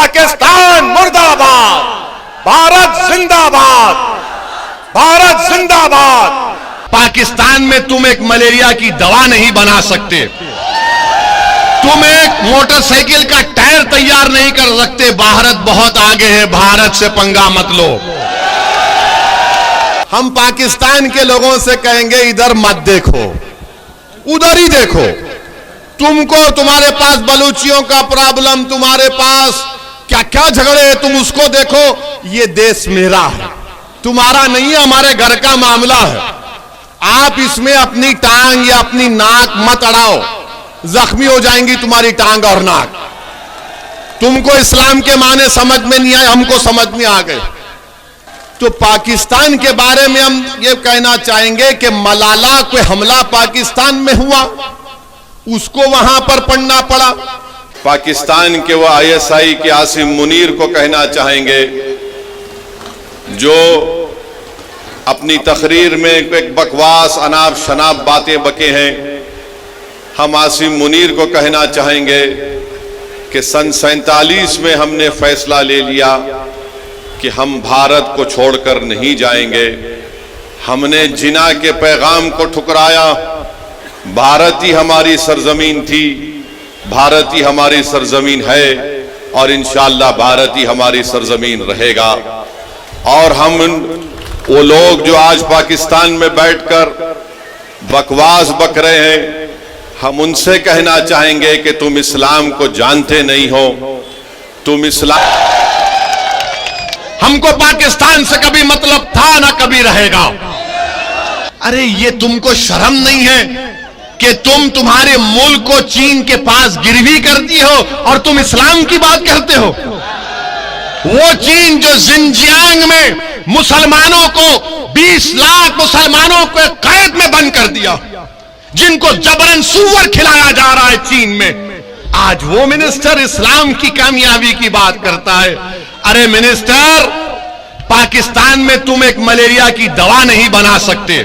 पाकिस्तान मुर्दाबाद, भारत जिंदाबाद, भारत जिंदाबाद। पाकिस्तान में तुम एक मलेरिया की दवा नहीं बना सकते, तुम एक मोटरसाइकिल का टायर तैयार नहीं कर सकते। भारत बहुत आगे है, भारत से पंगा मत लो। हम पाकिस्तान के लोगों से कहेंगे इधर मत देखो, उधर ही देखो। तुमको तुम्हारे पास बलूचियों का प्रॉब्लम, तुम्हारे पास क्या क्या झगड़े हैं, तुम उसको देखो। ये देश मेरा है, तुम्हारा नहीं है, हमारे घर का मामला है। आप इसमें अपनी टांग या अपनी नाक मत अड़ाओ, जख्मी हो जाएंगी तुम्हारी टांग और नाक। तुमको इस्लाम के माने समझ में नहीं आए, हमको समझ में आ गए। तो पाकिस्तान के बारे में हम ये कहना चाहेंगे कि मलाला कोई हमला पाकिस्तान में हुआ, उसको वहां पर पढ़ना पड़ा। पाकिस्तान के वो ISI के आसिम मुनीर को कहना चाहेंगे जो अपनी तकरीर में एक बकवास अनाप शनाप बातें बके हैं। हम आसिम मुनीर को कहना चाहेंगे कि सन 47 में हमने फैसला ले लिया कि हम भारत को छोड़कर नहीं जाएंगे। हमने जिना के पैगाम को ठुकराया। भारत ही हमारी सरजमीन थी, भारत ही हमारी सरजमीन है और इंशाअल्लाह भारत ही हमारी सरजमीन रहेगा। और हम वो लोग जो आज पाकिस्तान में बैठकर बकवास बक रहे हैं, हम उनसे कहना चाहेंगे कि तुम इस्लाम को जानते नहीं हो। तुम इस्लाम, हमको पाकिस्तान से कभी मतलब था ना कभी रहेगा। अरे ये तुमको शर्म नहीं है कि तुम तुम्हारे मुल्क को चीन के पास गिरवी करती हो और तुम इस्लाम की बात करते हो। वो चीन जो जिनजियांग में मुसलमानों को 20 लाख मुसलमानों को कैद में बंद कर दिया, जिनको जबरन सूअर खिलाया जा रहा है चीन में, आज वो मिनिस्टर इस्लाम की कामयाबी की बात करता है। अरे मिनिस्टर, पाकिस्तान में तुम एक मलेरिया की दवा नहीं बना सकते,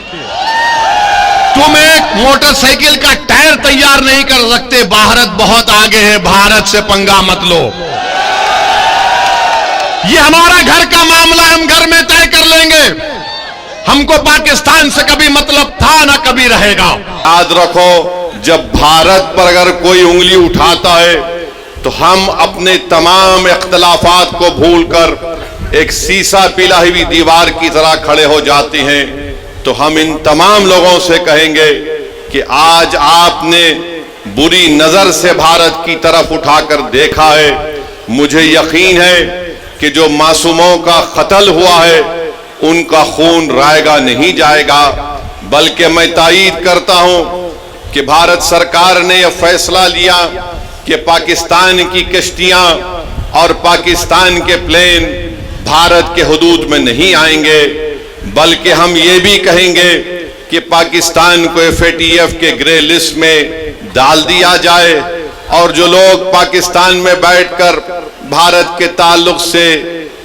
तुम एक मोटरसाइकिल का टायर तैयार नहीं कर सकते। भारत बहुत आगे है, भारत से पंगा मत लो। ये हमारा घर का मामला, हम घर में तय कर लेंगे। हमको पाकिस्तान से कभी मतलब था ना कभी रहेगा। याद रखो, जब भारत पर अगर कोई उंगली उठाता है तो हम अपने तमाम इख्तलाफात को भूलकर एक सीसा पिला हुई दीवार की तरह खड़े हो जाते हैं। तो हम इन तमाम लोगों से कहेंगे कि आज आपने बुरी नजर से भारत की तरफ उठाकर देखा है। मुझे यकीन है कि जो मासूमों का कत्ल हुआ है उनका खून रायगा नहीं जाएगा। बल्कि मैं तायीद करता हूं कि भारत सरकार ने यह फैसला लिया कि पाकिस्तान की कश्तियां और पाकिस्तान के प्लेन भारत के हुदूद में नहीं आएंगे। बल्कि हम ये भी कहेंगे कि पाकिस्तान को FATF के ग्रे लिस्ट में डाल दिया जाए और जो लोग पाकिस्तान में बैठकर भारत के ताल्लुक से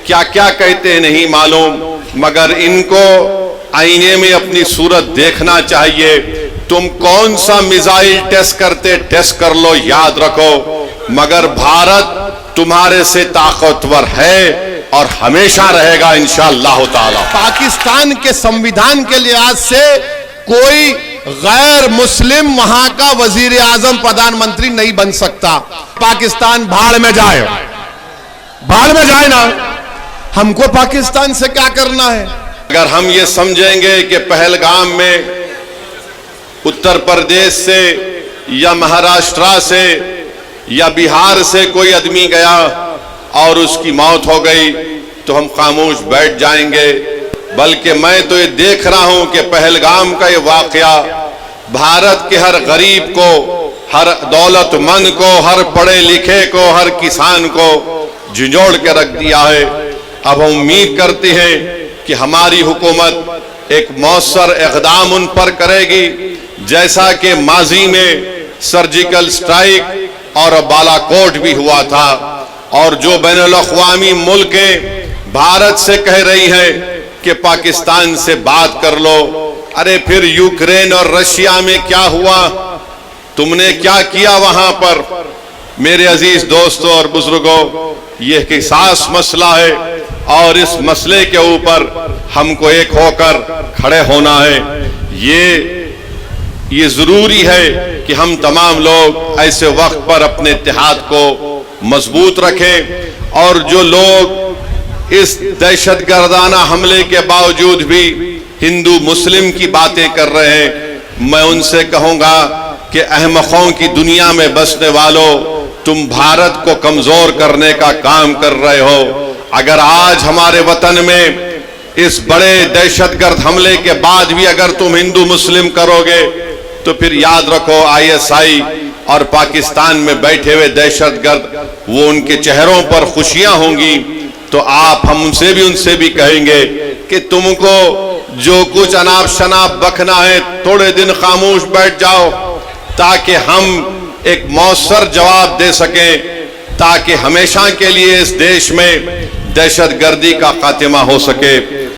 क्या क्या कहते हैं नहीं मालूम, मगर इनको आईने में अपनी सूरत देखना चाहिए। तुम कौन सा मिसाइल टेस्ट करते टेस्ट कर लो, याद रखो, मगर भारत तुम्हारे से ताकतवर है और हमेशा रहेगा इंशाअल्लाह ताला। पाकिस्तान के संविधान के लिहाज से कोई गैर मुस्लिम वहां का वजीर आजम प्रधानमंत्री नहीं बन सकता। पाकिस्तान भाड़ में जाए, भाड़ में जाए ना, हमको पाकिस्तान से क्या करना है। अगर हम ये समझेंगे कि पहलगाम में उत्तर प्रदेश से या महाराष्ट्र से या बिहार से कोई आदमी गया और उसकी मौत हो गई तो हम खामोश बैठ जाएंगे। बल्कि मैं तो ये देख रहा हूं कि पहलगाम का ये वाकया भारत के हर गरीब को, हर दौलतमंद को, हर पढ़े लिखे को, हर किसान को झिझोड़ के रख दिया है। अब हम उम्मीद करते हैं कि हमारी हुकूमत एक मौसर इक़दाम उन पर करेगी, जैसा कि माजी में सर्जिकल स्ट्राइक और बालाकोट भी हुआ था। और जो बैनुल अक़वामी मुल्कें भारत से कह रही हैं कि पाकिस्तान से बात कर लो, अरे फिर यूक्रेन और रशिया में क्या हुआ, तुमने क्या किया वहां पर? मेरे अजीज दोस्तों और बुजुर्गों, यह एक हिसास मसला है और इस मसले के ऊपर हमको एक होकर खड़े होना है। ये जरूरी है कि हम तमाम लोग ऐसे वक्त पर अपने इत्तेहाद को मजबूत रखें और जो लोग इस दहशतगर्दाना हमले के बावजूद भी हिंदू मुस्लिम की बातें कर रहे हैं, मैं उनसे कहूंगा कि अहमकों की दुनिया में बसने वालों, तुम भारत को कमजोर करने का काम कर रहे हो। अगर आज हमारे वतन में इस बड़े दहशतगर्द हमले के बाद भी अगर तुम हिंदू मुस्लिम करोगे तो फिर याद रखो ISI और पाकिस्तान में बैठे हुए दहशतगर्द, वो उनके चेहरों पर खुशियां होंगी। तो आप हमसे भी उनसे भी कहेंगे कि तुमको जो कुछ अनाप शनाप बकना है थोड़े दिन खामोश बैठ जाओ, ताकि हम एक मौसर जवाब दे सकें, ताकि हमेशा के लिए इस देश में दहशतगर्दी का खात्मा हो सके।